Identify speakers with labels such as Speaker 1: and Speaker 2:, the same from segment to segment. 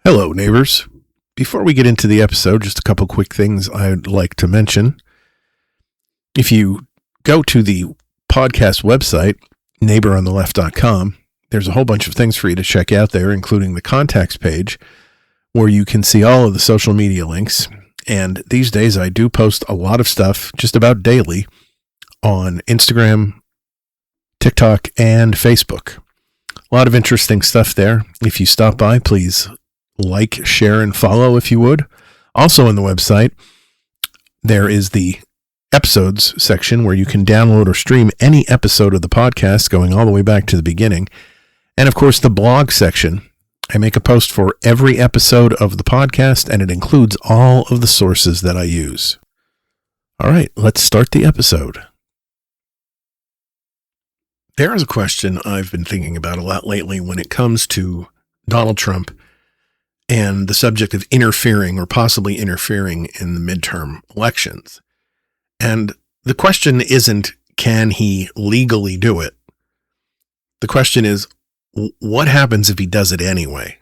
Speaker 1: Hello, neighbors. Before we get into the episode, just a couple quick things I'd like to mention. If you go to the podcast website, neighborontheLeft.com, there's a whole bunch of things for you to check out there, including the contacts page, where you can see all of the social media links. And these days, I do post a lot of stuff just about daily on Instagram, TikTok, and Facebook. A lot of interesting stuff there. If you stop by, please like, share, and follow if you would. Also on the website, there is the episodes section where you can download or stream any episode of the podcast going all the way back to the beginning. And of course, the blog section. I make a post for every episode of the podcast, and it includes all of the sources that I use. All right, let's start the episode. There is a question I've been thinking about a lot lately when it comes to Donald Trump and the subject of interfering or possibly interfering in the midterm elections. And the question isn't, can he legally do it? The question is, what happens if he does it anyway?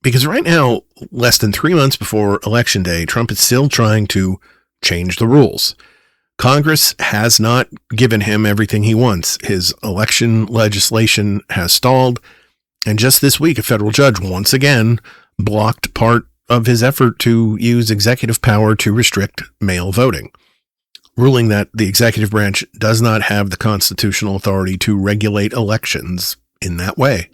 Speaker 1: Because right now, less than 3 months before Election Day, Trump is still trying to change the rules. Congress has not given him everything he wants. His election legislation has stalled. And just this week, a federal judge once again blocked part of his effort to use executive power to restrict mail voting, ruling that the executive branch does not have the constitutional authority to regulate elections in that way.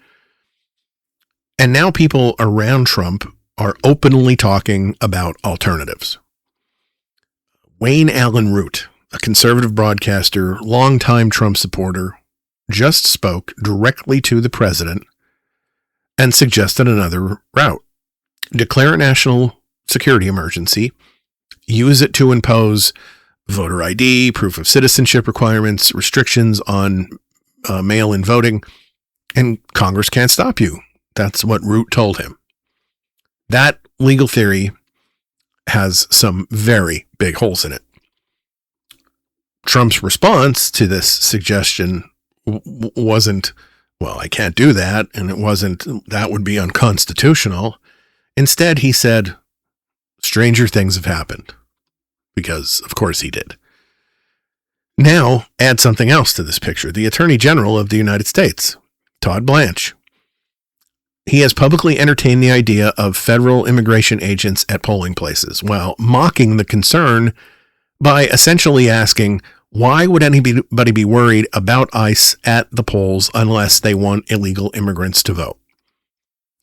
Speaker 1: And now people around Trump are openly talking about alternatives. Wayne Allyn Root, a conservative broadcaster, longtime Trump supporter, just spoke directly to the president and suggested another route. Declare a national security emergency, use it to impose voter ID, proof of citizenship requirements, restrictions on mail-in voting, and Congress can't stop you. That's what Root told him. That legal theory has some very big holes in it. Trump's response to this suggestion wasn't, well, I can't do that, and it wasn't, that would be unconstitutional. Instead, he said, stranger things have happened. Because, of course, he did. Now, add something else to this picture. The Attorney General of the United States, Todd Blanche. He has publicly entertained the idea of federal immigration agents at polling places, while mocking the concern by essentially asking, why would anybody be worried about ICE at the polls unless they want illegal immigrants to vote?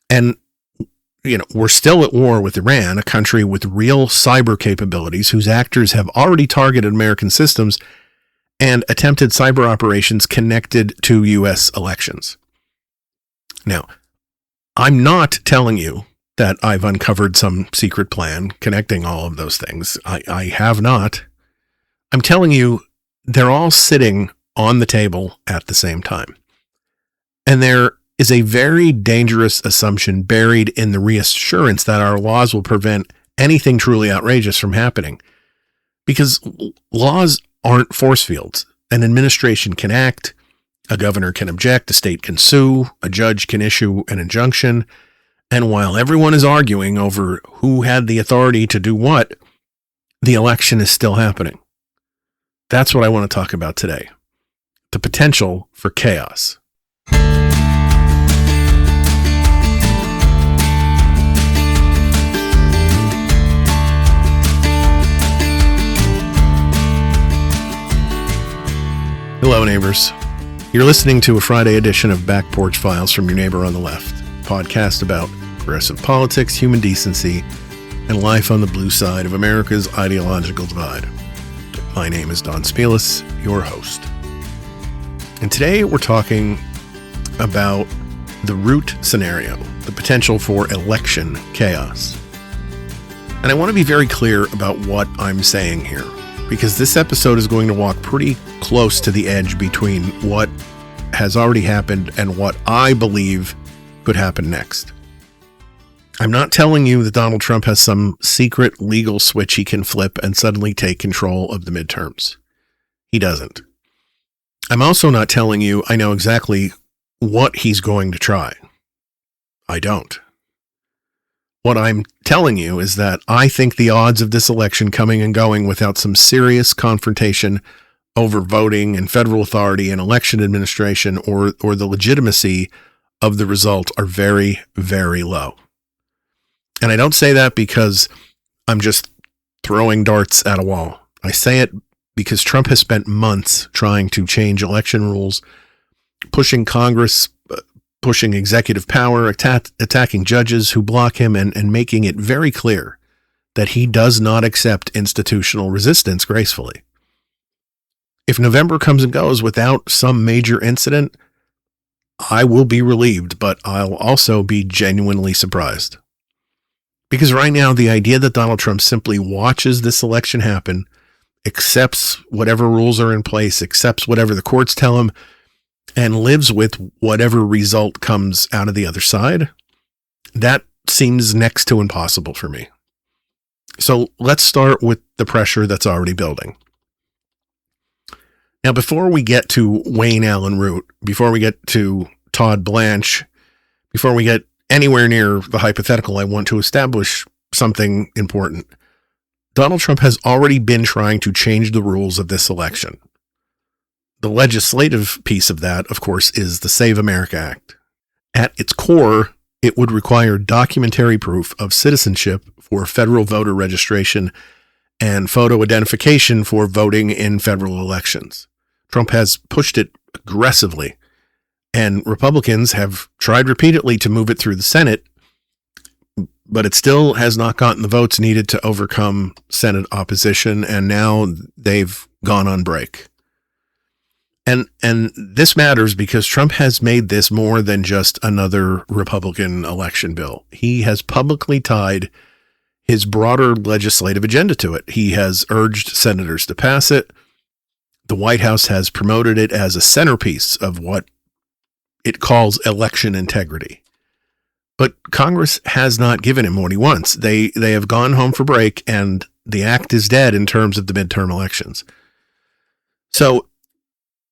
Speaker 1: And, you know, we're still at war with Iran, a country with real cyber capabilities whose actors have already targeted American systems and attempted cyber operations connected to U.S. elections. Now, I'm not telling you that I've uncovered some secret plan connecting all of those things. I have not. I'm telling you, they're all sitting on the table at the same time. And there is a very dangerous assumption buried in the reassurance that our laws will prevent anything truly outrageous from happening. Because laws aren't force fields. An administration can act, a governor can object, a state can sue, a judge can issue an injunction. And while everyone is arguing over who had the authority to do what, the election is still happening. That's what I want to talk about today. The potential for chaos. Hello, neighbors. You're listening to a Friday edition of Back Porch Files from your neighbor on the left, a podcast about progressive politics, human decency, and life on the blue side of America's ideological divide. My name is Don Spielis, your host. And today we're talking about the Root scenario, the potential for election chaos. And I want to be very clear about what I'm saying here, because this episode is going to walk pretty close to the edge between what has already happened and what I believe could happen next. I'm not telling you that Donald Trump has some secret legal switch he can flip and suddenly take control of the midterms. He doesn't. I'm also not telling you I know exactly what he's going to try. I don't. What I'm telling you is that I think the odds of this election coming and going without some serious confrontation over voting and federal authority and election administration or the legitimacy of the result are very, very low. And I don't say that because I'm just throwing darts at a wall. I say it because Trump has spent months trying to change election rules, pushing Congress, pushing executive power, attacking judges who block him, and making it very clear that he does not accept institutional resistance gracefully. If November comes and goes without some major incident, I will be relieved, but I'll also be genuinely surprised. Because right now, the idea that Donald Trump simply watches this election happen, accepts whatever rules are in place, accepts whatever the courts tell him, and lives with whatever result comes out of the other side, that seems next to impossible for me. So let's start with the pressure that's already building. Now, before we get to Wayne Allyn Root, before we get to Todd Blanche, before we get anywhere near the hypothetical, I want to establish something important. Donald Trump has already been trying to change the rules of this election. The legislative piece of that, of course, is the Save America Act. At its core, it would require documentary proof of citizenship for federal voter registration and photo identification for voting in federal elections. Trump has pushed it aggressively, and Republicans have tried repeatedly to move it through the Senate, but it still has not gotten the votes needed to overcome Senate opposition, and now they've gone on break. And this matters because Trump has made this more than just another Republican election bill. He has publicly tied his broader legislative agenda to it. He has urged senators to pass it. The White House has promoted it as a centerpiece of what it calls election integrity. But Congress has not given him what he wants. They have gone home for break, and the act is dead in terms of the midterm elections. So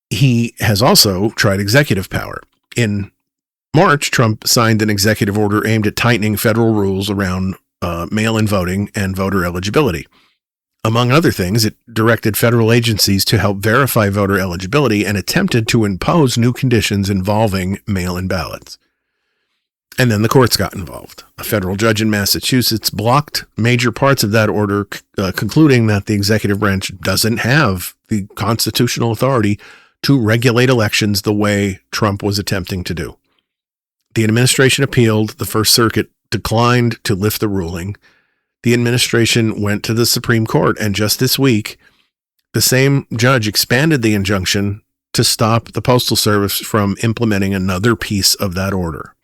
Speaker 1: he has also tried executive power. In March, Trump signed an executive order aimed at tightening federal rules around mail-in voting and voter eligibility. Among other things, it directed federal agencies to help verify voter eligibility and attempted to impose new conditions involving mail-in ballots. And then the courts got involved. A federal judge in Massachusetts blocked major parts of that order, concluding that the executive branch doesn't have the constitutional authority to regulate elections the way Trump was attempting to do. The administration appealed. The First Circuit declined to lift the ruling. The administration went to the Supreme Court, and just this week, the same judge expanded the injunction to stop the Postal Service from implementing another piece of that order.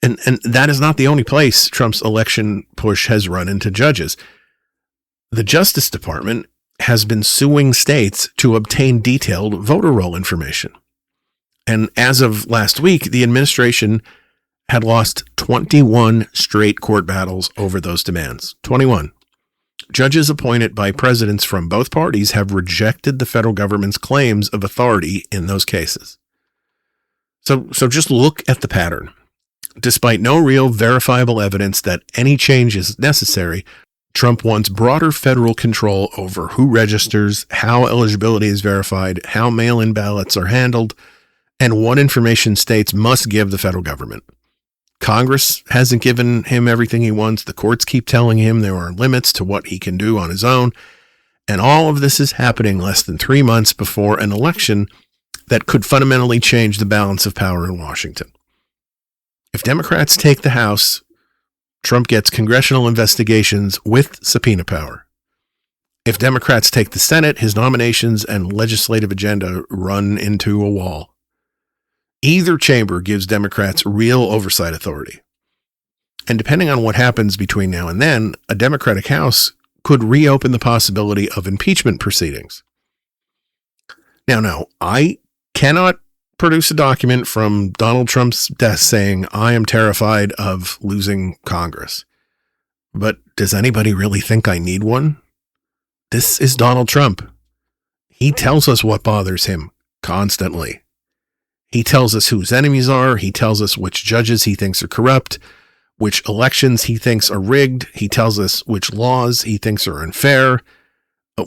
Speaker 1: And that is not the only place Trump's election push has run into judges. The Justice Department has been suing states to obtain detailed voter roll information. And as of last week, the administration had lost 21 straight court battles over those demands. 21. Judges appointed by presidents from both parties have rejected the federal government's claims of authority in those cases. So just look at the pattern. Despite no real verifiable evidence that any change is necessary, Trump wants broader federal control over who registers, how eligibility is verified, how mail-in ballots are handled, and what information states must give the federal government. Congress hasn't given him everything he wants. The courts keep telling him there are limits to what he can do on his own. And all of this is happening less than 3 months before an election that could fundamentally change the balance of power in Washington. If Democrats take the House, Trump gets congressional investigations with subpoena power. If Democrats take the Senate, his nominations and legislative agenda run into a wall. Either chamber gives Democrats real oversight authority. And depending on what happens between now and then, a Democratic House could reopen the possibility of impeachment proceedings. Now, I cannot produce a document from Donald Trump's desk saying, I am terrified of losing Congress. But does anybody really think I need one? This is Donald Trump. He tells us what bothers him constantly. He tells us who his enemies are. He tells us which judges he thinks are corrupt, which elections he thinks are rigged. He tells us which laws he thinks are unfair.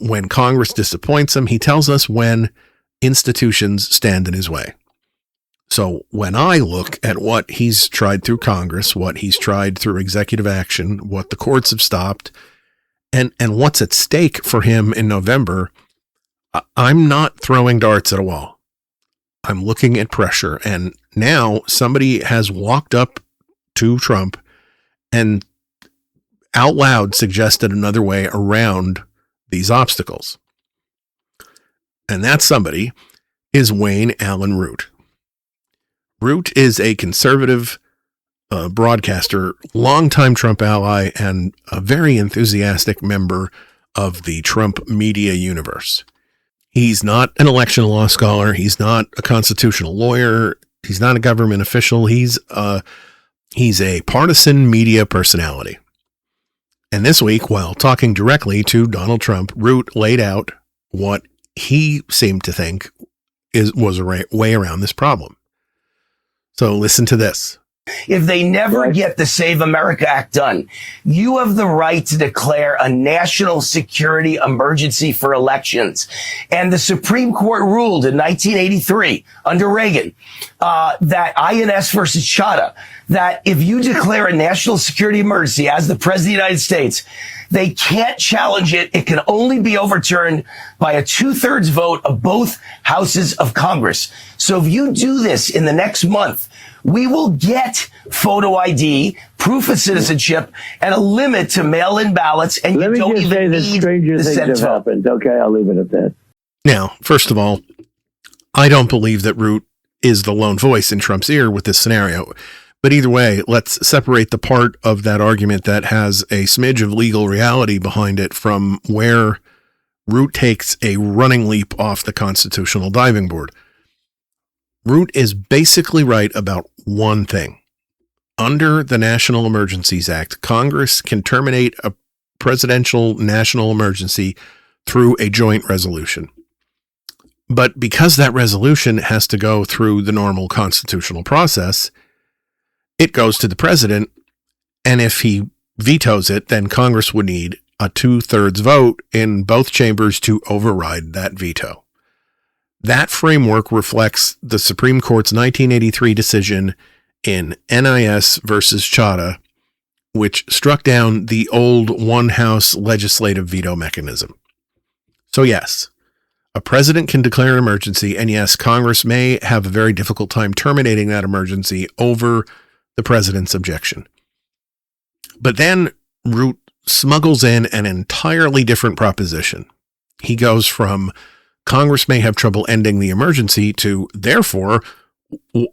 Speaker 1: When Congress disappoints him, he tells us when institutions stand in his way. So when I look at what he's tried through Congress, what he's tried through executive action, what the courts have stopped, and what's at stake for him in November, I'm not throwing darts at a wall. I'm looking at pressure. And now somebody has walked up to Trump and out loud suggested another way around these obstacles. And that somebody is Wayne Allyn Root. Root is a conservative broadcaster, longtime Trump ally, and a very enthusiastic member of the Trump media universe. He's not an election law scholar. He's not a constitutional lawyer. He's not a government official. He's a partisan media personality. And this week, while talking directly to Donald Trump, Root laid out what he seemed to think was a way around this problem. So listen to this.
Speaker 2: If they never get the Save America Act done, you have the right to declare a national security emergency for elections. And the Supreme Court ruled in 1983 under Reagan that INS versus Chadha, that if you declare a national security emergency as the President of the United States, they can't challenge it. It can only be overturned by a 2/3 vote of both houses of Congress. So if you do this in the next month, we will get photo ID, proof of citizenship, and a limit to mail-in ballots. And
Speaker 3: Let
Speaker 2: you don't
Speaker 3: me just say
Speaker 2: even
Speaker 3: that
Speaker 2: need
Speaker 3: stranger
Speaker 2: the
Speaker 3: things
Speaker 2: Senate
Speaker 3: have
Speaker 2: vote.
Speaker 3: happened. Okay, I'll leave it at that.
Speaker 1: Now, first of all, I don't believe that Root is the lone voice in Trump's ear with this scenario. But either way, let's separate the part of that argument that has a smidge of legal reality behind it from where Root takes a running leap off the constitutional diving board. Root is basically right about one thing. Under the National Emergencies Act, Congress can terminate a presidential national emergency through a joint resolution. But because that resolution has to go through the normal constitutional process, it goes to the president, and if he vetoes it, then Congress would need a 2/3 vote in both chambers to override that veto. That framework reflects the Supreme Court's 1983 decision in NIS versus Chadha, which struck down the old one-house legislative veto mechanism. So yes, a president can declare an emergency, and yes, Congress may have a very difficult time terminating that emergency over the president's objection. But then Root smuggles in an entirely different proposition. He goes from Congress may have trouble ending the emergency to, therefore,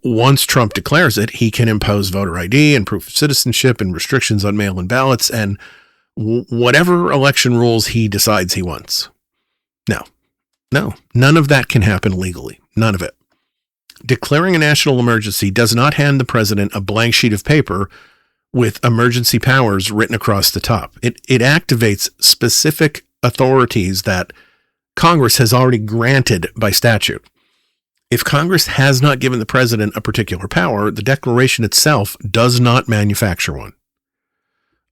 Speaker 1: once Trump declares it, he can impose voter ID and proof of citizenship and restrictions on mail-in ballots and whatever election rules he decides he wants. No, none of that can happen legally. None of it. Declaring a national emergency does not hand the president a blank sheet of paper with emergency powers written across the top. It activates specific authorities that Congress has already granted by statute. If Congress has not given the president a particular power, the declaration itself does not manufacture one.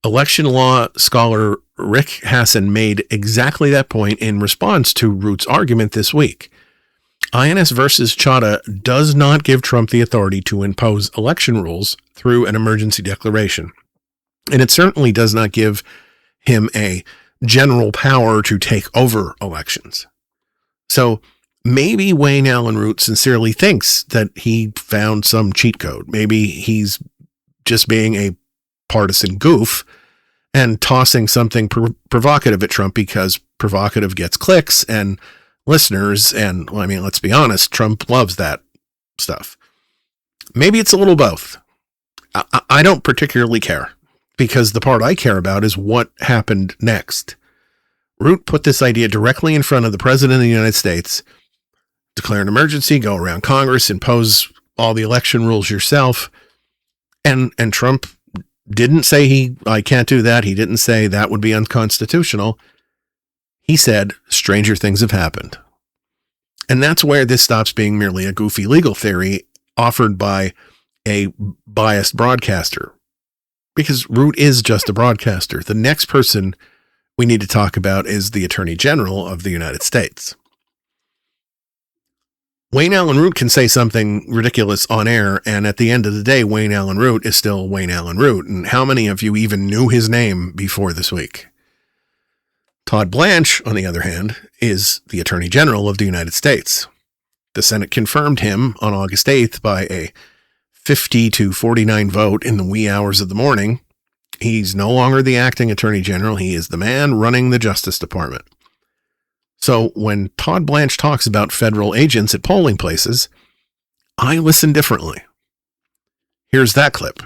Speaker 1: Election law scholar Rick Hassan made exactly that point in response to Root's argument this week. INS versus Chadha does not give Trump the authority to impose election rules through an emergency declaration. And it certainly does not give him a general power to take over elections. So maybe Wayne Allyn Root sincerely thinks that he found some cheat code. Maybe he's just being a partisan goof and tossing something provocative at Trump because provocative gets clicks and listeners, and I mean, let's be honest, Trump loves that stuff. Maybe it's a little both. I don't particularly care, because the part I care about is what happened next. Root put this idea directly in front of the president of the United States, declare an emergency, go around Congress, impose all the election rules yourself, and Trump didn't say I can't do that. He didn't say that would be unconstitutional. He said, stranger things have happened. And that's where this stops being merely a goofy legal theory offered by a biased broadcaster. because Root is just a broadcaster. The next person we need to talk about is the Attorney General of the United States. Wayne Allyn Root can say something ridiculous on air, and at the end of the day, Wayne Allyn Root is still Wayne Allyn Root. And how many of you even knew his name before this week? Todd Blanche, on the other hand, is the Attorney General of the United States. The Senate confirmed him on August 8th by a 50-49 vote in the wee hours of the morning. He's no longer the acting Attorney General. He is the man running the Justice Department. So when Todd Blanche talks about federal agents at polling places, I listen differently. Here's that clip.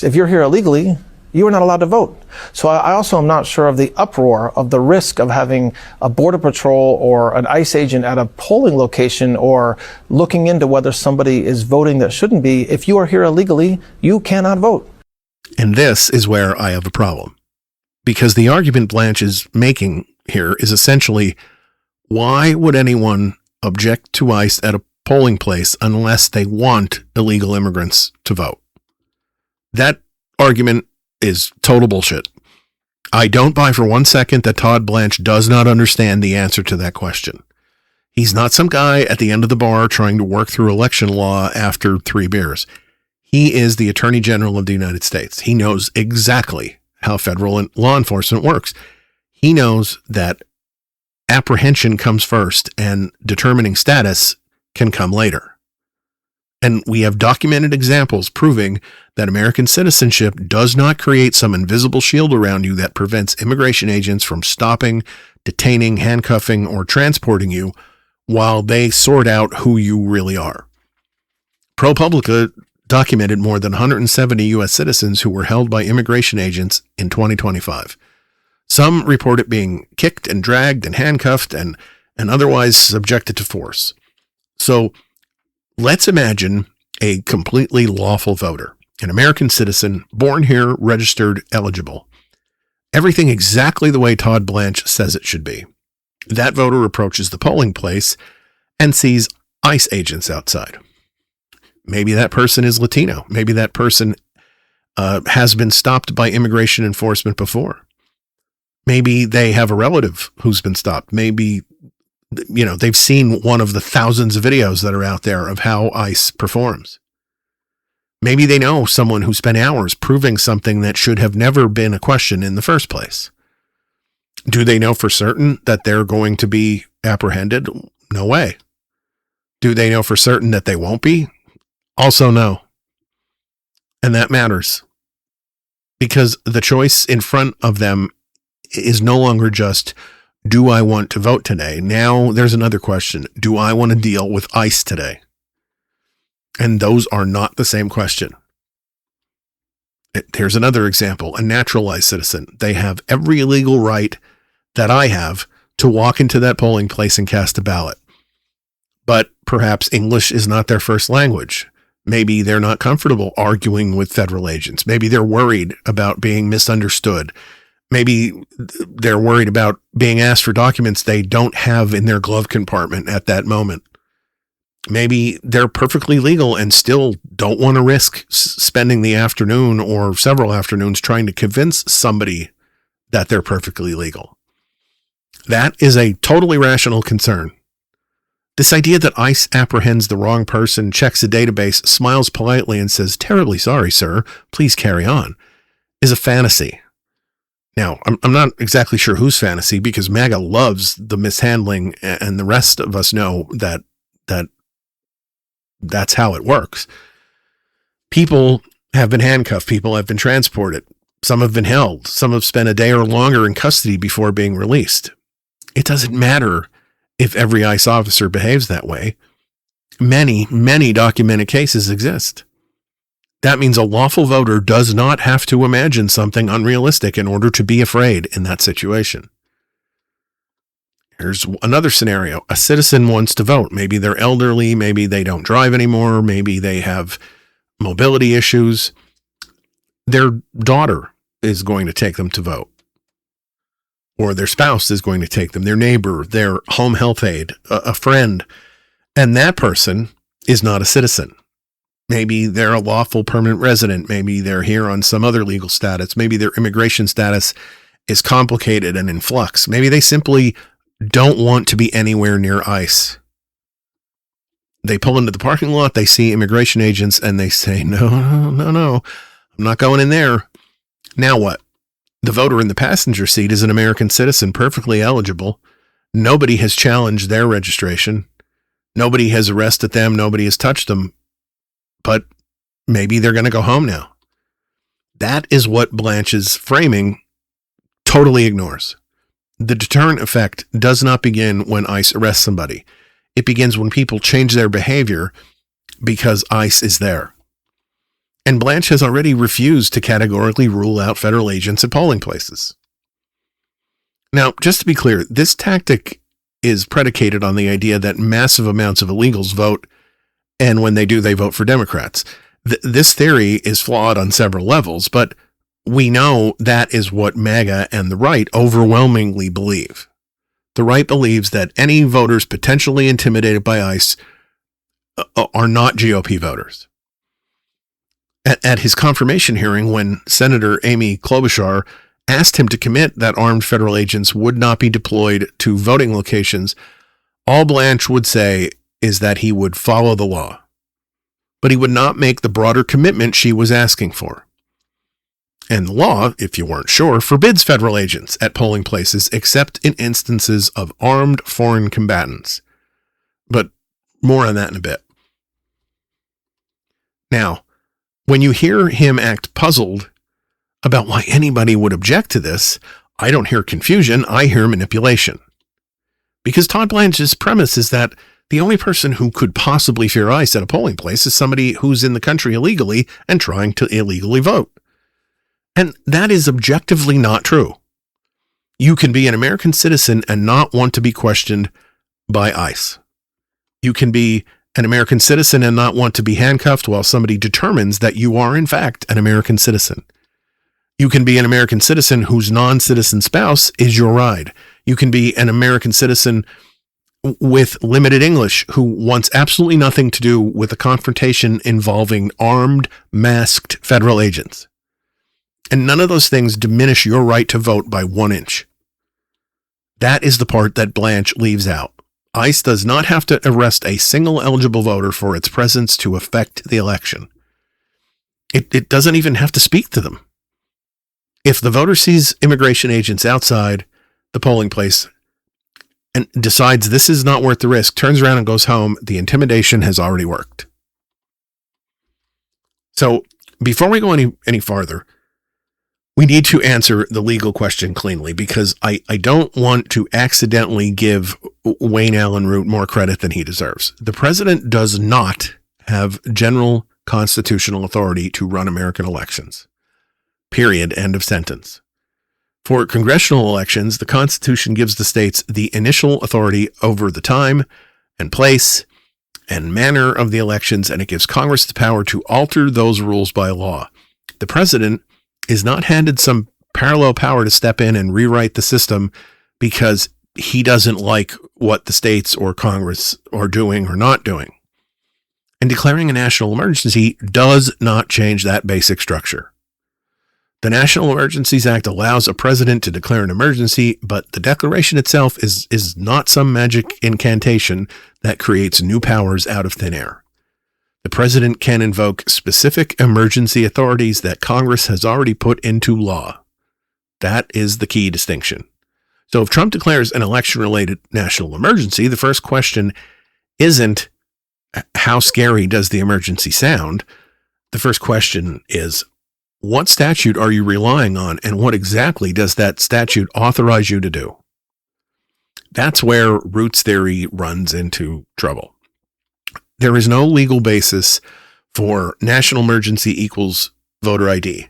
Speaker 3: If you're here illegally, you are not allowed to vote. So I also am not sure of the uproar of the risk of having a border patrol or an ICE agent at a polling location or looking into whether somebody is voting that shouldn't be. If you are here illegally, you cannot vote.
Speaker 1: And this is where I have a problem. Because the argument Blanche is making here is essentially, why would anyone object to ICE at a polling place unless they want illegal immigrants to vote? That argument is total bullshit. I don't buy for 1 second that Todd Blanche does not understand the answer to that question. He's not some guy at the end of the bar trying to work through election law after 3 beers. He is the Attorney General of the United States. He knows exactly how federal law enforcement works. He knows that apprehension comes first and determining status can come later. And we have documented examples proving that American citizenship does not create some invisible shield around you that prevents immigration agents from stopping, detaining, handcuffing, or transporting you while they sort out who you really are. ProPublica documented more than 170 U.S. citizens who were held by immigration agents in 2025. Some report it being kicked and dragged and handcuffed and otherwise subjected to force. So let's imagine a completely lawful voter, an American citizen, born here, registered, eligible. Everything exactly the way Todd Blanche says it should be. That voter approaches the polling place and sees ICE agents outside. Maybe that person is Latino. Maybe that person has been stopped by immigration enforcement before. Maybe they have a relative who's been stopped. Maybe, they've seen one of the thousands of videos that are out there of how ICE performs. Maybe they know someone who spent hours proving something that should have never been a question in the first place. Do they know for certain that they're going to be apprehended? No way. Do they know for certain that they won't be? Also no. And that matters. Because the choice in front of them is no longer just, do I want to vote today? Now there's another question. Do I want to deal with ICE today? And those are not the same question. Here's another example. A naturalized citizen. They have every legal right that I have to walk into that polling place and cast a ballot. But perhaps English is not their first language. Maybe they're not comfortable arguing with federal agents. Maybe they're worried about being misunderstood. Maybe they're worried about being asked for documents they don't have in their glove compartment at that moment. Maybe they're perfectly legal and still don't want to risk spending the afternoon or several afternoons trying to convince somebody that they're perfectly legal. That is a totally rational concern. This idea that ICE apprehends the wrong person, checks a database, smiles politely, and says, "Terribly sorry, sir, please carry on," is a fantasy. Now, I'm not exactly sure whose fantasy, because MAGA loves the mishandling, and the rest of us know that that's how it works. People have been handcuffed. People have been transported. Some have been held. Some have spent a day or longer in custody before being released. It doesn't matter if every ICE officer behaves that way. Many, many documented cases exist. That means a lawful voter does not have to imagine something unrealistic in order to be afraid in that situation. Here's another scenario. A citizen wants to vote. Maybe they're elderly. Maybe they don't drive anymore. Maybe they have mobility issues. Their daughter is going to take them to vote. Or their spouse is going to take them, their neighbor, their home health aide, a friend. And that person is not a citizen. Maybe they're a lawful permanent resident. Maybe they're here on some other legal status. Maybe their immigration status is complicated and in flux. Maybe they simply don't want to be anywhere near ICE. They pull into the parking lot, they see immigration agents, and they say, no, I'm not going in there. Now what? The voter in the passenger seat is an American citizen, perfectly eligible. Nobody has challenged their registration. Nobody has arrested them. Nobody has touched them. But maybe they're going to go home now. That is what Blanche's framing totally ignores. The deterrent effect does not begin when ICE arrests somebody. It begins when people change their behavior because ICE is there. And Blanche has already refused to categorically rule out federal agents at polling places. Now, just to be clear, this tactic is predicated on the idea that massive amounts of illegals vote, and when they do, they vote for Democrats. This theory is flawed on several levels, but we know that is what MAGA and the right overwhelmingly believe. The right believes that any voters potentially intimidated by ICE are not GOP voters. At his confirmation hearing, when Senator Amy Klobuchar asked him to commit that armed federal agents would not be deployed to voting locations, all Blanche would say is that he would follow the law, but he would not make the broader commitment she was asking for. And the law, if you weren't sure, forbids federal agents at polling places except in instances of armed foreign combatants. But more on that in a bit. Now, when you hear him act puzzled about why anybody would object to this, I don't hear confusion, I hear manipulation. Because Todd Blanche's premise is that the only person who could possibly fear ICE at a polling place is somebody who's in the country illegally and trying to illegally vote. And that is objectively not true. You can be an American citizen and not want to be questioned by ICE. You can be an American citizen and not want to be handcuffed while somebody determines that you are in fact an American citizen. You can be an American citizen whose non-citizen spouse is your ride. You can be an American citizen with limited English who wants absolutely nothing to do with a confrontation involving armed, masked federal agents. And none of those things diminish your right to vote by 1 inch. That is the part that Blanche leaves out. ICE does not have to arrest a single eligible voter for its presence to affect the election. It doesn't even have to speak to them. If the voter sees immigration agents outside the polling place and decides this is not worth the risk, turns around and goes home, the intimidation has already worked. So before we go any farther, we need to answer the legal question cleanly, because I don't want to accidentally give Wayne Allyn Root more credit than he deserves. The president does not have general constitutional authority to run American elections. Period. End of sentence. For congressional elections, the Constitution gives the states the initial authority over the time and place and manner of the elections, and it gives Congress the power to alter those rules by law. The president is not handed some parallel power to step in and rewrite the system because he doesn't like what the states or Congress are doing or not doing. And declaring a national emergency does not change that basic structure. The National Emergencies Act allows a president to declare an emergency, but the declaration itself is not some magic incantation that creates new powers out of thin air. The president can invoke specific emergency authorities that Congress has already put into law. That is the key distinction. So if Trump declares an election-related national emergency, the first question isn't how scary does the emergency sound? The first question is, what statute are you relying on, and what exactly does that statute authorize you to do? That's where Root's theory runs into trouble. There is no legal basis for national emergency equals voter ID.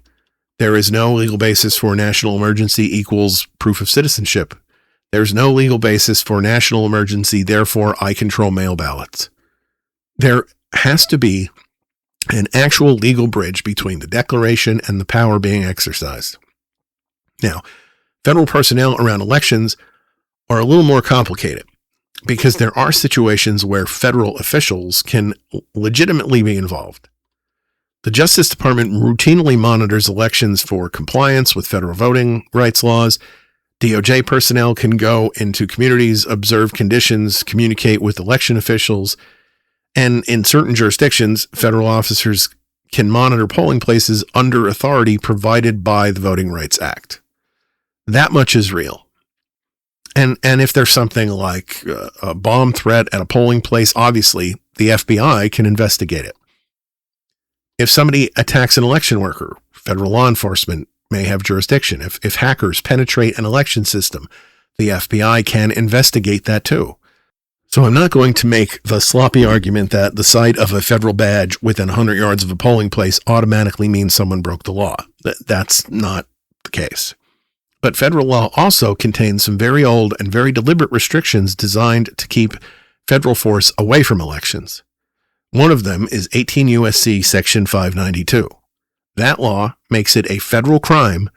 Speaker 1: There is no legal basis for national emergency equals proof of citizenship. There's no legal basis for national emergency, therefore I control mail ballots. There has to be an actual legal bridge between the declaration and the power being exercised. Now, federal personnel around elections are a little more complicated, because there are situations where federal officials can legitimately be involved. The Justice Department routinely monitors elections for compliance with federal voting rights laws. DOJ personnel can go into communities, observe conditions, communicate with election officials, and in certain jurisdictions, federal officers can monitor polling places under authority provided by the Voting Rights Act. That much is real. And if there's something like a bomb threat at a polling place, obviously the FBI can investigate it. If somebody attacks an election worker, federal law enforcement may have jurisdiction. If hackers penetrate an election system, the FBI can investigate that too. So I'm not going to make the sloppy argument that the sight of a federal badge within 100 yards of a polling place automatically means someone broke the law. That's not the case. But federal law also contains some very old and very deliberate restrictions designed to keep federal force away from elections. One of them is 18 U.S.C. Section 592. That law makes it a federal crime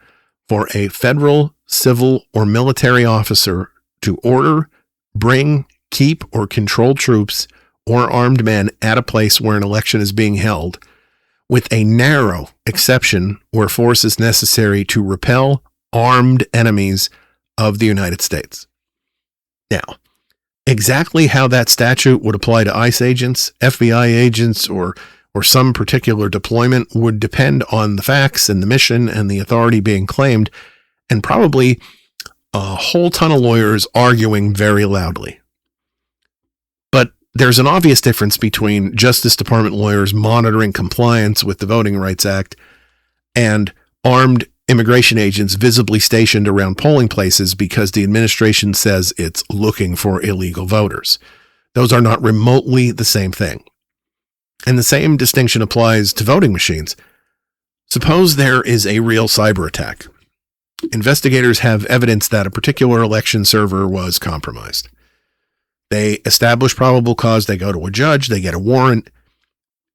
Speaker 1: for a federal, civil, or military officer to order, bring, keep, or control troops or armed men at a place where an election is being held, with a narrow exception where force is necessary to repel armed enemies of the United States. Now, exactly how that statute would apply to ICE agents, FBI agents, or some particular deployment would depend on the facts and the mission and the authority being claimed, and probably a whole ton of lawyers arguing very loudly. But there's an obvious difference between Justice Department lawyers monitoring compliance with the Voting Rights Act and armed immigration agents visibly stationed around polling places because the administration says it's looking for illegal voters. Those are not remotely the same thing. And the same distinction applies to voting machines. Suppose there is a real cyber attack. Investigators have evidence that a particular election server was compromised. They establish probable cause, they go to a judge, they get a warrant,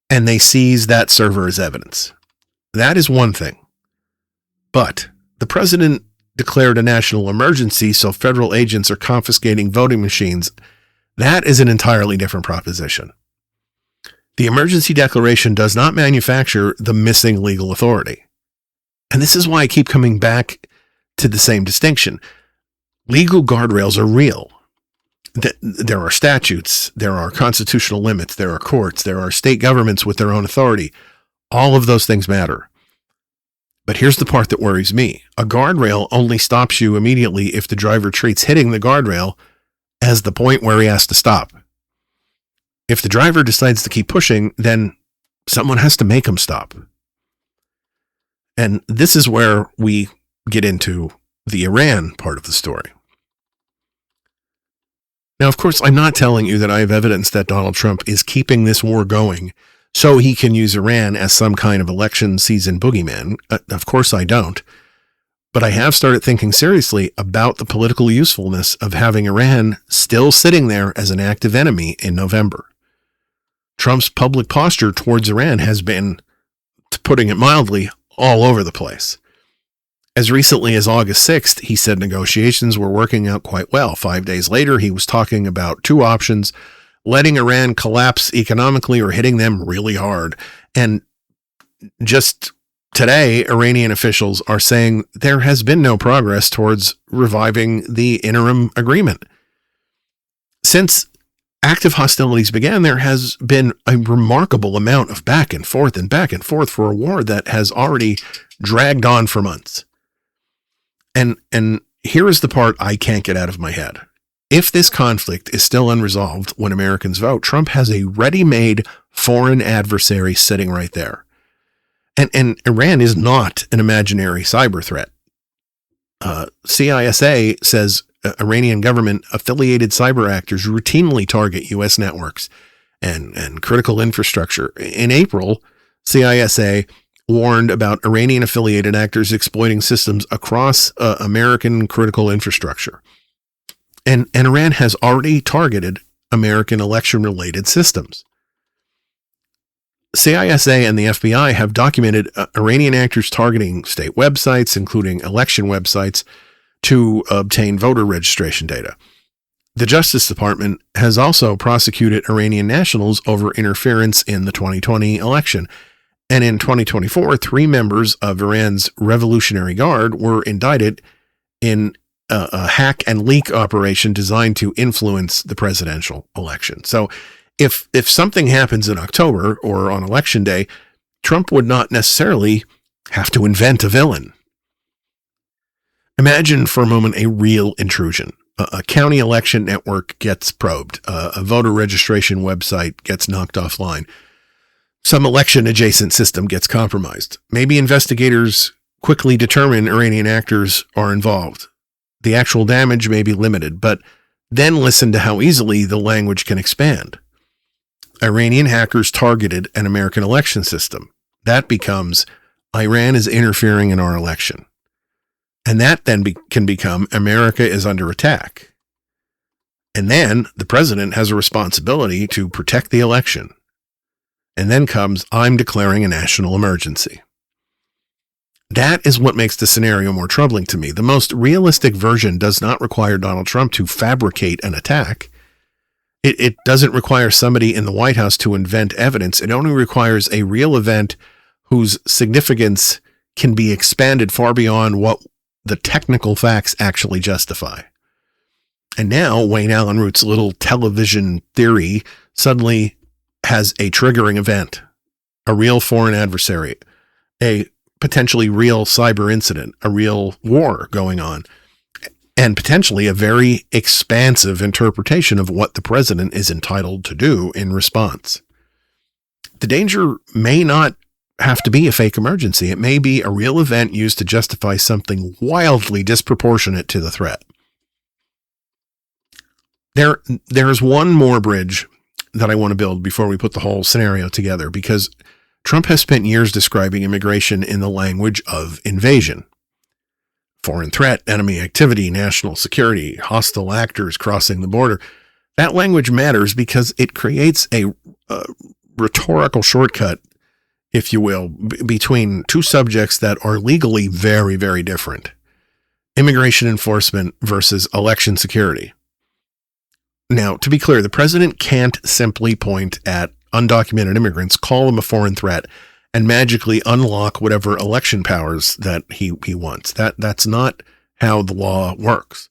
Speaker 1: and they seize that server as evidence. That is one thing. But the president declared a national emergency, so federal agents are confiscating voting machines. That is an entirely different proposition. The emergency declaration does not manufacture the missing legal authority. And this is why I keep coming back to the same distinction. Legal guardrails are real. There are statutes, there are constitutional limits, there are courts, there are state governments with their own authority. All of those things matter. But here's the part that worries me. A guardrail only stops you immediately if the driver treats hitting the guardrail as the point where he has to stop. If the driver decides to keep pushing, then someone has to make him stop. And this is where we get into the Iran part of the story. Now, of course, I'm not telling you that I have evidence that Donald Trump is keeping this war going so he can use Iran as some kind of election season boogeyman. Of course I don't. But I have started thinking seriously about the political usefulness of having Iran still sitting there as an active enemy in November. Trump's public posture towards Iran has been, putting it mildly, all over the place. As recently as August 6th, he said negotiations were working out quite well. 5 days later, he was talking about two options: letting Iran collapse economically or hitting them really hard. And just today, Iranian officials are saying there has been no progress towards reviving the interim agreement. Since active hostilities began, there has been a remarkable amount of back and forth for a war that has already dragged on for months. And here is the part I can't get out of my head. If this conflict is still unresolved when Americans vote, Trump has a ready-made foreign adversary sitting right there. And Iran is not an imaginary cyber threat. CISA says Iranian government-affiliated cyber actors routinely target U.S. networks and critical infrastructure. In April, CISA warned about Iranian-affiliated actors exploiting systems across American critical infrastructure. And Iran has already targeted American election-related systems. CISA and the FBI have documented Iranian actors targeting state websites, including election websites, to obtain voter registration data. The Justice Department has also prosecuted Iranian nationals over interference in the 2020 election. And in 2024, 3 members of Iran's Revolutionary Guard were indicted in a hack and leak operation designed to influence the presidential election. So if something happens in October or on election day, Trump would not necessarily have to invent a villain. Imagine for a moment a real intrusion. A county election network gets probed. A voter registration website gets knocked offline. Some election adjacent system gets compromised. Maybe investigators quickly determine Iranian actors are involved. The actual damage may be limited, but then listen to how easily the language can expand. Iranian hackers targeted an American election system. That becomes Iran is interfering in our election. And that then can become America is under attack. And then the president has a responsibility to protect the election. And then comes, I'm declaring a national emergency. That is what makes the scenario more troubling to me. The most realistic version does not require Donald Trump to fabricate an attack. It doesn't require somebody in the White House to invent evidence. It only requires a real event whose significance can be expanded far beyond what the technical facts actually justify. And now Wayne Allyn Root's little television theory suddenly has a triggering event, a real foreign adversary, a potentially real cyber incident, a real war going on, and potentially a very expansive interpretation of what the president is entitled to do in response. The danger may not have to be a fake emergency. It may be a real event used to justify something wildly disproportionate to the threat. There's one more bridge that I want to build before we put the whole scenario together, because Trump has spent years describing immigration in the language of invasion. Foreign threat, enemy activity, national security, hostile actors crossing the border. That language matters because it creates a rhetorical shortcut, if you will, between two subjects that are legally very, very different. Immigration enforcement versus election security. Now, to be clear, the president can't simply point at undocumented immigrants, call them a foreign threat, and magically unlock whatever election powers that he wants. That's not how the law works.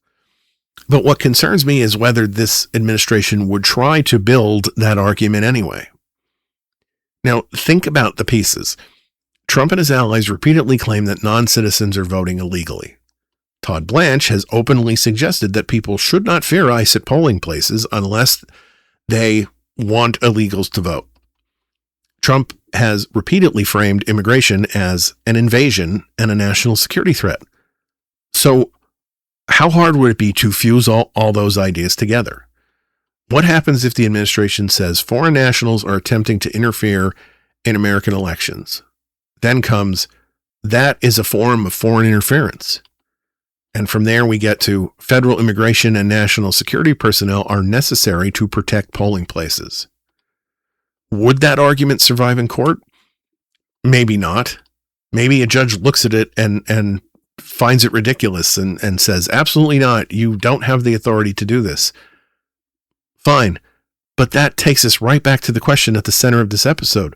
Speaker 1: But what concerns me is whether this administration would try to build that argument anyway. Now, think about the pieces. Trump and his allies repeatedly claim that non-citizens are voting illegally. Todd Blanche has openly suggested that people should not fear ICE at polling places unless they want illegals to vote. Trump has repeatedly framed immigration as an invasion and a national security threat. So how hard would it be to fuse all those ideas together? What happens if the administration says foreign nationals are attempting to interfere in American elections? Then comes, that is a form of foreign interference. And from there we get to federal immigration and national security personnel are necessary to protect polling places. Would that argument survive in court? Maybe not. Maybe a judge looks at it and finds it ridiculous and says, absolutely not. You don't have the authority to do this. Fine. But that takes us right back to the question at the center of this episode.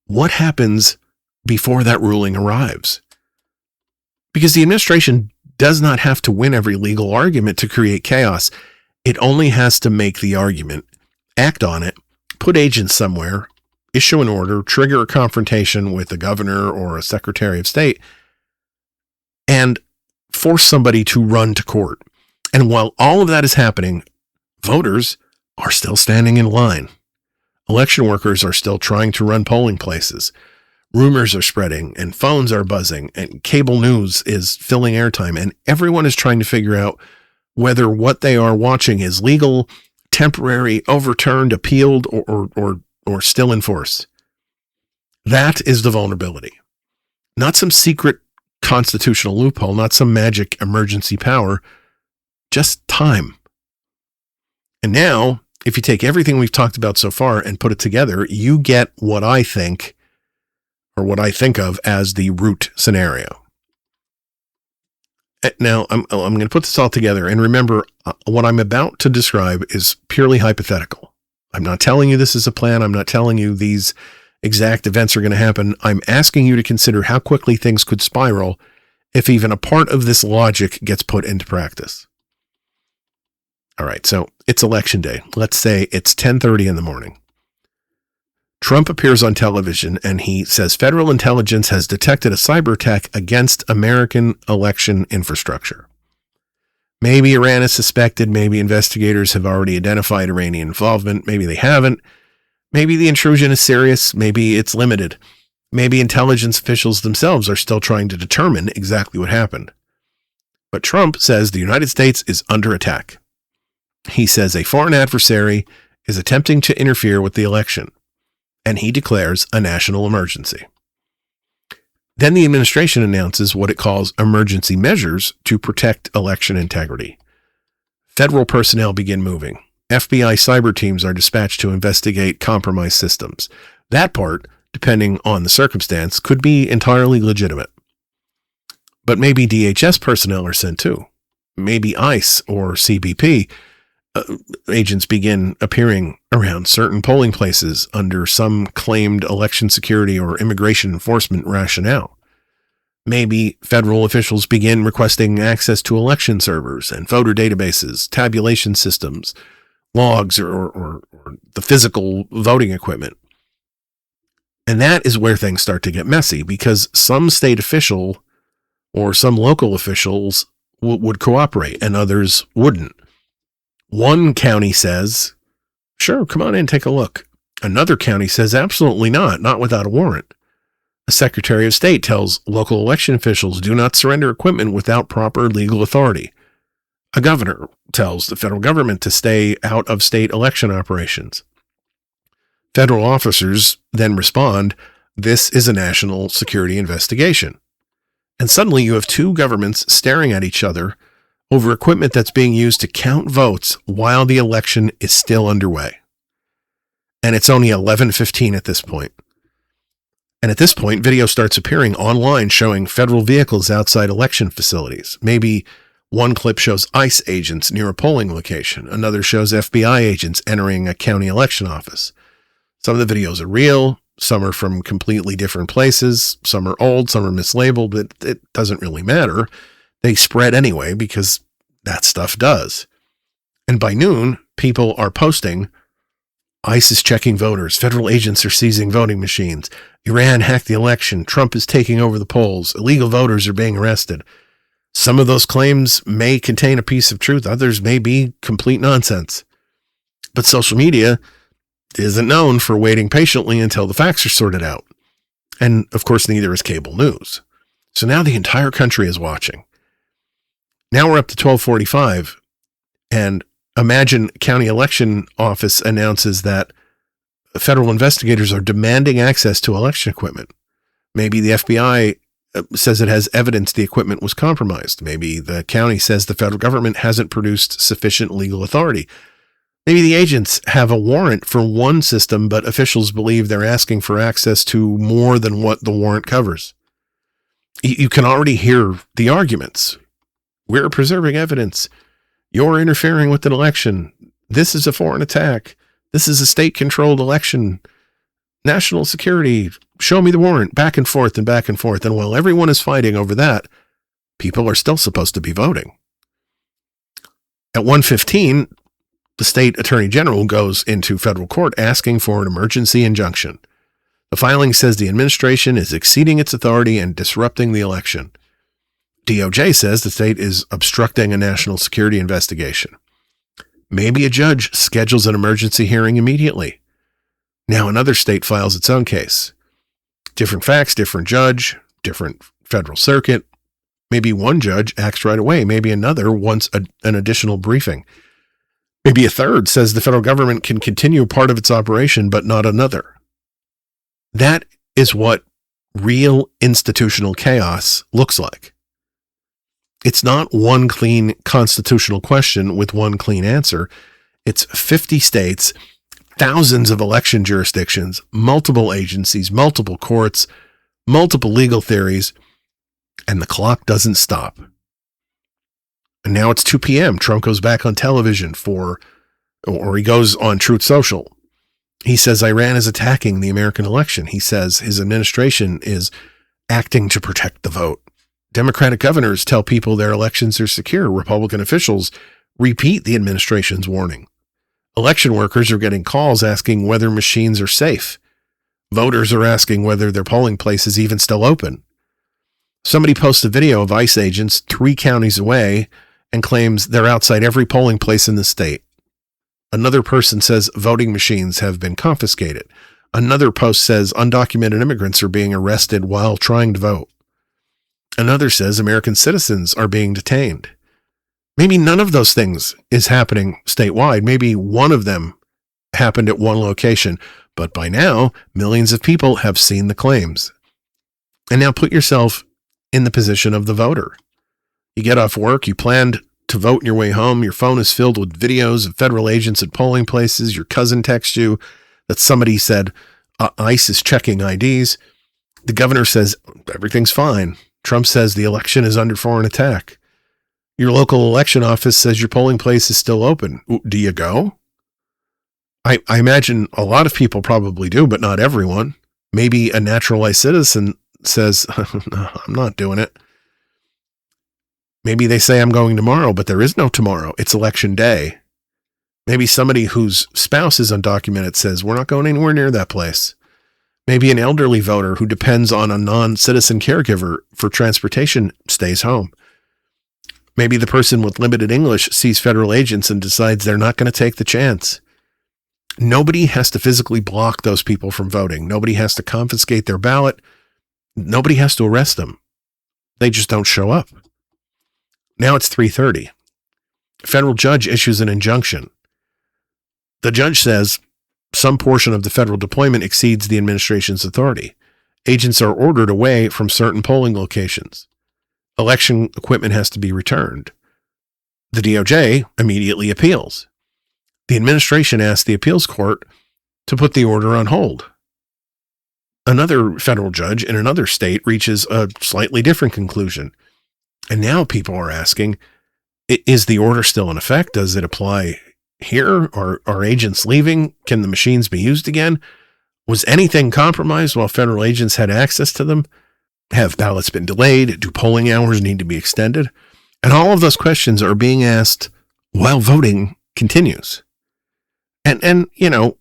Speaker 1: What happens before that ruling arrives? Because the administration does not have to win every legal argument to create chaos. It only has to make the argument, act on it, put agents somewhere, issue an order, trigger a confrontation with a governor or a secretary of state, and force somebody to run to court. And while all of that is happening, voters are still standing in line. Election workers are still trying to run polling places. Rumors are spreading and phones are buzzing and cable news is filling airtime, and everyone is trying to figure out whether what they are watching is legal, temporary, overturned, appealed, or still in force. That is the vulnerability. Not some secret constitutional loophole, not some magic emergency power, just time. And now, if you take everything we've talked about so far and put it together, you get what I think, or what I think of as the Root scenario. Now, I'm going to put this all together, and remember, what I'm about to describe is purely hypothetical. I'm not telling you this is a plan. I'm not telling you these exact events are going to happen. I'm asking you to consider how quickly things could spiral if even a part of this logic gets put into practice. All right, so it's election day. Let's say it's 10:30 in the morning. Trump appears on television and he says federal intelligence has detected a cyber attack against American election infrastructure. Maybe Iran is suspected. Maybe investigators have already identified Iranian involvement. Maybe they haven't. Maybe the intrusion is serious. Maybe it's limited. Maybe intelligence officials themselves are still trying to determine exactly what happened. But Trump says the United States is under attack. He says a foreign adversary is attempting to interfere with the election, and he declares a national emergency. Then the administration announces what it calls emergency measures to protect election integrity. Federal personnel begin moving. FBI cyber teams are dispatched to investigate compromised systems. That part, depending on the circumstance, could be entirely legitimate. But maybe DHS personnel are sent too. Maybe ICE or CBP agents begin appearing around certain polling places under some claimed election security or immigration enforcement rationale. Maybe federal officials begin requesting access to election servers and voter databases, tabulation systems, logs, or the physical voting equipment. And that is where things start to get messy, because some state official or some local officials would cooperate and others wouldn't. One county says, sure, come on in, take a look. Another county says, absolutely not without a warrant. A Secretary of State tells local election officials do not surrender equipment without proper legal authority. A governor tells the federal government to stay out of state election operations. Federal officers then respond, this is a national security investigation. And suddenly you have two governments staring at each other over equipment that's being used to count votes while the election is still underway. And it's only 11:15 at this point. And at this point, video starts appearing online showing federal vehicles outside election facilities. Maybe one clip shows ICE agents near a polling location. Another shows FBI agents entering a county election office. Some of the videos are real. Some are from completely different places. Some are old. Some are mislabeled, but it doesn't really matter. They spread anyway because that stuff does. And by noon, people are posting, ICE is checking voters. Federal agents are seizing voting machines. Iran hacked the election. Trump is taking over the polls. Illegal voters are being arrested. Some of those claims may contain a piece of truth. Others may be complete nonsense. But social media isn't known for waiting patiently until the facts are sorted out. And of course, neither is cable news. So now the entire country is watching. Now we're up to 12:45, and imagine county election office announces that federal investigators are demanding access to election equipment. Maybe the FBI says it has evidence the equipment was compromised. Maybe the county says the federal government hasn't produced sufficient legal authority. Maybe the agents have a warrant for one system, but officials believe they're asking for access to more than what the warrant covers. You can already hear the arguments. We're preserving evidence. You're interfering with an election. This is a foreign attack. This is a state-controlled election. National security. Show me the warrant. Back and forth and back and forth. And while everyone is fighting over that, people are still supposed to be voting. At 1:15, the state attorney general goes into federal court asking for an emergency injunction. The filing says the administration is exceeding its authority and disrupting the election. DOJ says the state is obstructing a national security investigation. Maybe a judge schedules an emergency hearing immediately. Now another state files its own case. Different facts, different judge, different federal circuit. Maybe one judge acts right away. Maybe another wants an additional briefing. Maybe a third says the federal government can continue part of its operation, but not another. That is what real institutional chaos looks like. It's not one clean constitutional question with one clean answer. It's 50 states, thousands of election jurisdictions, multiple agencies, multiple courts, multiple legal theories, and the clock doesn't stop. And now it's 2 p.m. Trump goes back on television or he goes on Truth Social. He says Iran is attacking the American election. He says his administration is acting to protect the vote. Democratic governors tell people their elections are secure. Republican officials repeat the administration's warning. Election workers are getting calls asking whether machines are safe. Voters are asking whether their polling place is even still open. Somebody posts a video of ICE agents 3 counties away and claims they're outside every polling place in the state. Another person says voting machines have been confiscated. Another post says undocumented immigrants are being arrested while trying to vote. Another says American citizens are being detained. Maybe none of those things is happening statewide. Maybe one of them happened at one location. But by now, millions of people have seen the claims. And now put yourself in the position of the voter. You get off work, you planned to vote on your way home, your phone is filled with videos of federal agents at polling places, your cousin texts you that somebody said ICE is checking IDs. The governor says everything's fine. Trump says the election is under foreign attack. Your local election office says your polling place is still open. Do you go? I imagine a lot of people probably do, but not everyone. Maybe a naturalized citizen says, no, I'm not doing it. Maybe they say I'm going tomorrow, but there is no tomorrow. It's election day. Maybe somebody whose spouse is undocumented says, we're not going anywhere near that place. Maybe an elderly voter who depends on a non-citizen caregiver for transportation stays home. Maybe the person with limited English sees federal agents and decides they're not going to take the chance. Nobody has to physically block those people from voting. Nobody has to confiscate their ballot. Nobody has to arrest them. They just don't show up. Now it's 3:30. A federal judge issues an injunction. The judge says some portion of the federal deployment exceeds the administration's authority. Agents are ordered away from certain polling locations. Election equipment has to be returned. The DOJ immediately appeals. The administration asks the appeals court to put the order on hold. Another federal judge in another state reaches a slightly different conclusion. And now people are asking, is the order still in effect? Does it apply here? Are agents leaving? Can the machines be used again? Was anything compromised while federal agents had access to them? Have ballots been delayed? Do polling hours need to be extended? And all of those questions are being asked while voting continues. And you know,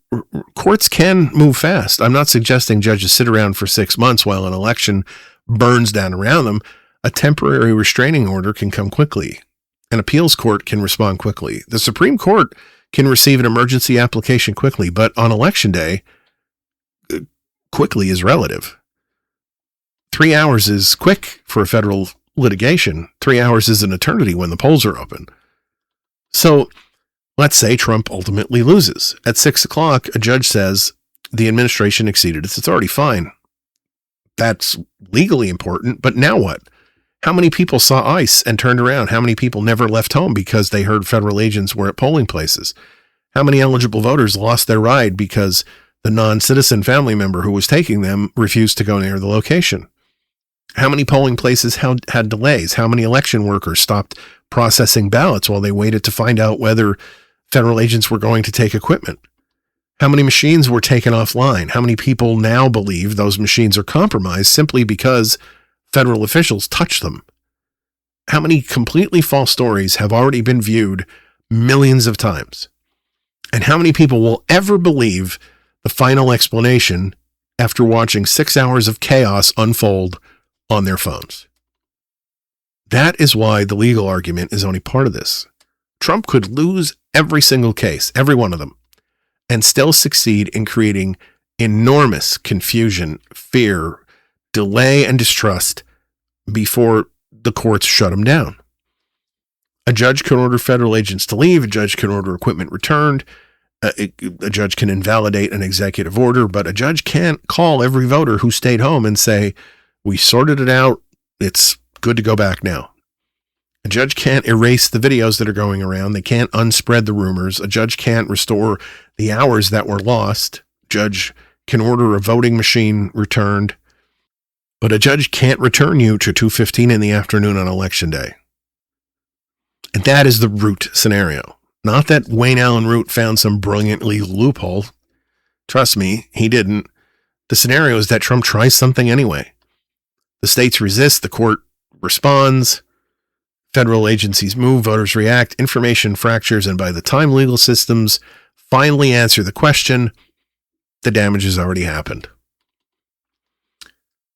Speaker 1: courts can move fast. I'm not suggesting judges sit around for 6 months while an election burns down around them. A temporary restraining order can come quickly. An appeals court can respond quickly. The Supreme Court can receive an emergency application quickly, but on election day, quickly is relative. 3 hours is quick for a federal litigation. 3 hours is an eternity when the polls are open. So let's say Trump ultimately loses. At 6 o'clock, a judge says the administration exceeded its authority. Fine. That's legally important, but now what? How many people saw ICE and turned around? How many people never left home because they heard federal agents were at polling places? How many eligible voters lost their ride because the non-citizen family member who was taking them refused to go near the location? How many polling places had delays? How many election workers stopped processing ballots while they waited to find out whether federal agents were going to take equipment? How many machines were taken offline? How many people now believe those machines are compromised simply because federal officials touched them? How many completely false stories have already been viewed millions of times? And how many people will ever believe the final explanation after watching 6 hours of chaos unfold on their phones? That is why the legal argument is only part of this. Trump could lose every single case, every one of them, and still succeed in creating enormous confusion, fear, delay, and distrust before the courts shut him down. A judge can order federal agents to leave. A judge can order equipment returned. A judge can invalidate an executive order, but a judge can't call every voter who stayed home and say, we sorted it out. It's good to go back now. A judge can't erase the videos that are going around. They can't unspread the rumors. A judge can't restore the hours that were lost. A judge can order a voting machine returned, but a judge can't return you to 2:15 in the afternoon on election day. And that is the Root scenario. Not that Wayne Allyn Root found some brilliant legal loophole. Trust me, he didn't. The scenario is that Trump tries something anyway. The states resist, the court responds, federal agencies move, voters react, information fractures, and by the time legal systems finally answer the question, the damage has already happened.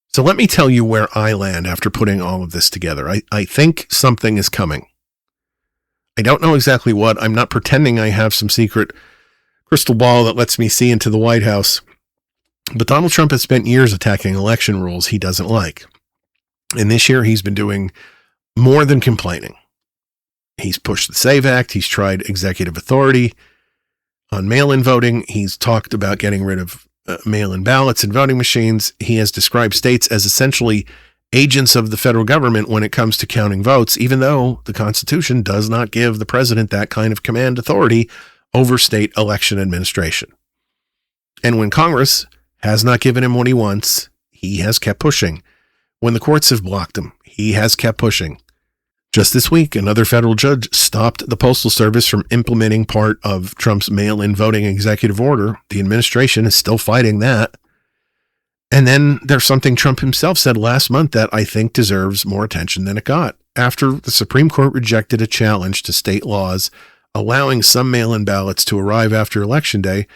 Speaker 1: So let me tell you where I land after putting all of this together. I think something is coming. I don't know exactly what. I'm not pretending I have some secret crystal ball that lets me see into the White House. But Donald Trump has spent years attacking election rules he doesn't like. And this year he's been doing more than complaining. He's pushed the SAVE Act. He's tried executive authority on mail-in voting. He's talked about getting rid of mail-in ballots and voting machines. He has described states as essentially agents of the federal government when it comes to counting votes, even though the Constitution does not give the president that kind of command authority over state election administration. And when Congress has not given him what he wants, he has kept pushing. When the courts have blocked him, he has kept pushing. Just this week, another federal judge stopped the Postal Service from implementing part of Trump's mail-in voting executive order. The administration is still fighting that. And then there's something Trump himself said last month that I think deserves more attention than it got. After the Supreme Court rejected a challenge to state laws allowing some mail-in ballots to arrive after Election Day,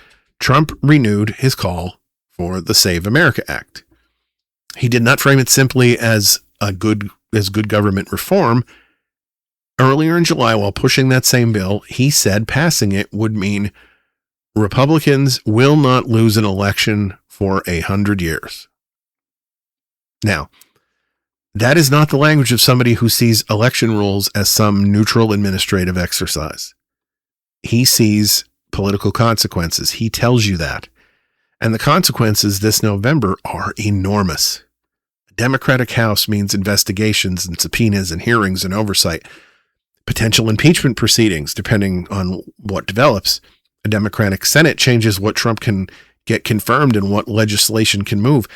Speaker 1: Trump renewed his call for the Save America Act. He did not frame it simply as good government reform. Earlier in July, while pushing that same bill, he said passing it would mean Republicans will not lose an election for 100 years. Now, that is not the language of somebody who sees election rules as some neutral administrative exercise. He sees political consequences. He tells you that. And the consequences this November are enormous. A Democratic House means investigations and subpoenas and hearings and oversight. Potential impeachment proceedings, depending on what develops. A Democratic Senate changes what Trump can get confirmed and what legislation can move.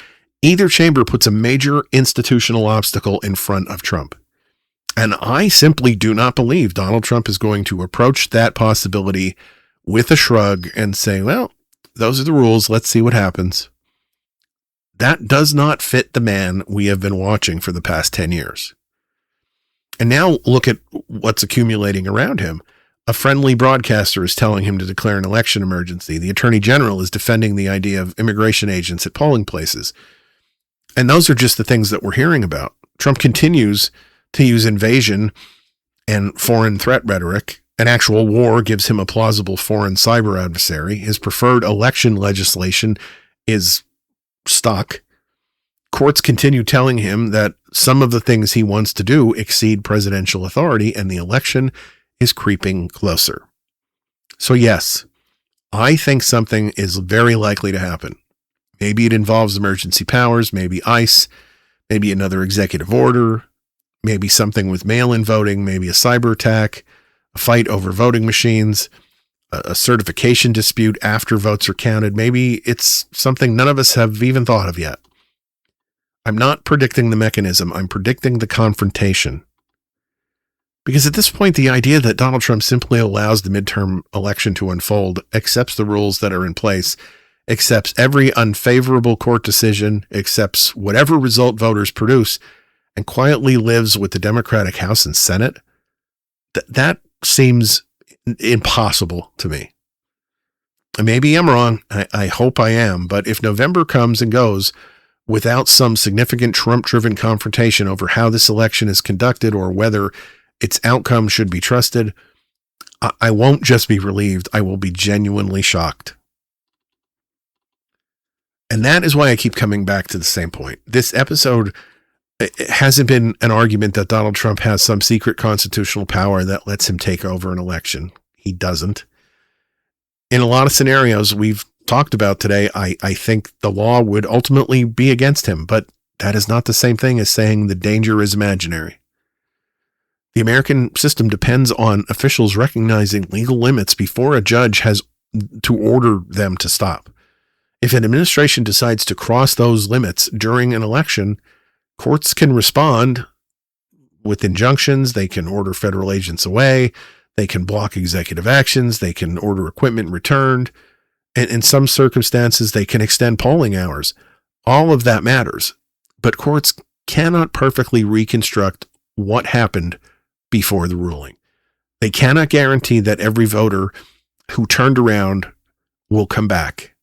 Speaker 1: Either chamber puts a major institutional obstacle in front of Trump. And I simply do not believe Donald Trump is going to approach that possibility with a shrug and say, well, those are the rules. Let's see what happens. That does not fit the man we have been watching for the past 10 years. And now look at what's accumulating around him. A friendly broadcaster is telling him to declare an election emergency. The Attorney General is defending the idea of immigration agents at polling places. And those are just the things that we're hearing about. Trump continues to use invasion and foreign threat rhetoric. An actual war gives him a plausible foreign cyber adversary. His preferred election legislation is stuck. Courts continue telling him that some of the things he wants to do exceed presidential authority, and the election is creeping closer. So yes, I think something is very likely to happen. Maybe it involves emergency powers, maybe ICE, maybe another executive order, maybe something with mail-in voting, maybe a cyber attack, a fight over voting machines, a certification dispute after votes are counted. Maybe it's something none of us have even thought of yet. I'm not predicting the mechanism. I'm predicting the confrontation. Because at this point, the idea that Donald Trump simply allows the midterm election to unfold, accepts the rules that are in place, accepts every unfavorable court decision, accepts whatever result voters produce, and quietly lives with the Democratic House and Senate, that seems impossible to me. And maybe I'm wrong. I hope I am. But if November comes and goes without some significant Trump-driven confrontation over how this election is conducted or whether its outcome should be trusted, I won't just be relieved. I will be genuinely shocked. And that is why I keep coming back to the same point. This episode, it hasn't been an argument that Donald Trump has some secret constitutional power that lets him take over an election. He doesn't. In a lot of scenarios we've talked about today, I think the law would ultimately be against him, but that is not the same thing as saying the danger is imaginary. The American system depends on officials recognizing legal limits before a judge has to order them to stop. If an administration decides to cross those limits during an election, courts can respond with injunctions. They can order federal agents away. They can block executive actions. They can order equipment returned. In some circumstances, they can extend polling hours. All of that matters. But courts cannot perfectly reconstruct what happened before the ruling. They cannot guarantee that every voter who turned around will come back.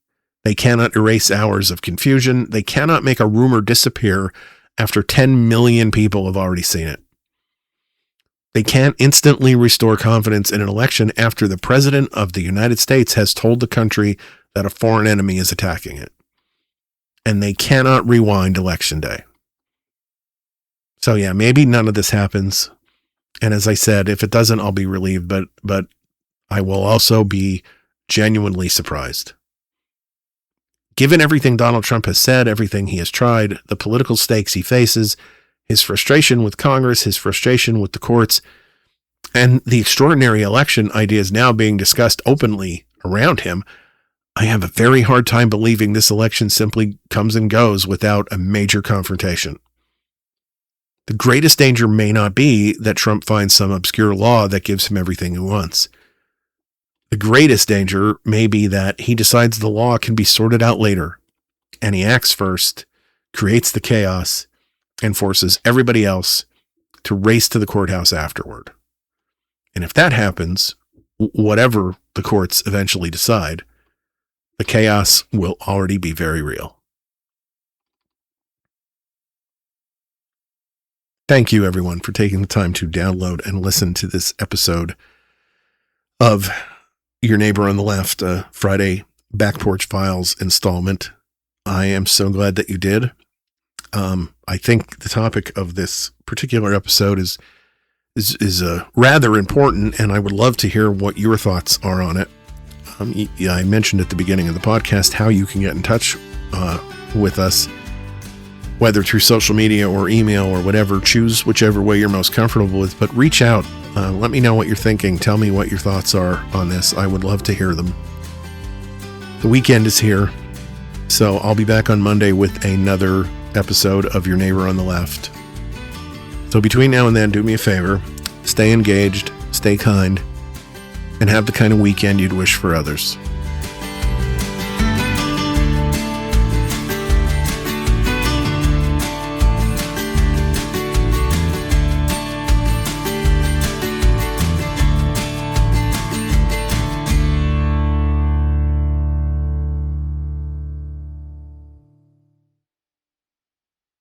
Speaker 1: They cannot erase hours of confusion. They cannot make a rumor disappear after 10 million people have already seen it. They can't instantly restore confidence in an election after the president of the United States has told the country that a foreign enemy is attacking it. And they cannot rewind election day. So yeah, maybe none of this happens. And as I said, if it doesn't, I'll be relieved, but I will also be genuinely surprised. Given everything Donald Trump has said, everything he has tried, the political stakes he faces, his frustration with Congress, his frustration with the courts, and the extraordinary election ideas now being discussed openly around him, I have a very hard time believing this election simply comes and goes without a major confrontation. The greatest danger may not be that Trump finds some obscure law that gives him everything he wants. The greatest danger may be that he decides the law can be sorted out later, and he acts first, creates the chaos, and forces everybody else to race to the courthouse afterward. And if that happens, whatever the courts eventually decide, the chaos will already be very real. Thank you, everyone, for taking the time to download and listen to this episode of Your Neighbor on the Left, Friday Back Porch Files installment. I am so glad that you did. I think the topic of this particular episode is rather important, and I would love to hear what your thoughts are on it. I mentioned at the beginning of the podcast how you can get in touch with us, whether through social media or email or whatever. Choose whichever way you're most comfortable with, but reach out. Let me know what you're thinking. Tell me what your thoughts are on this. I would love to hear them. The weekend is here, so I'll be back on Monday with another episode of Your Neighbor on the Left. So between now and then, do me a favor, stay engaged, stay kind, and have the kind of weekend you'd wish for others.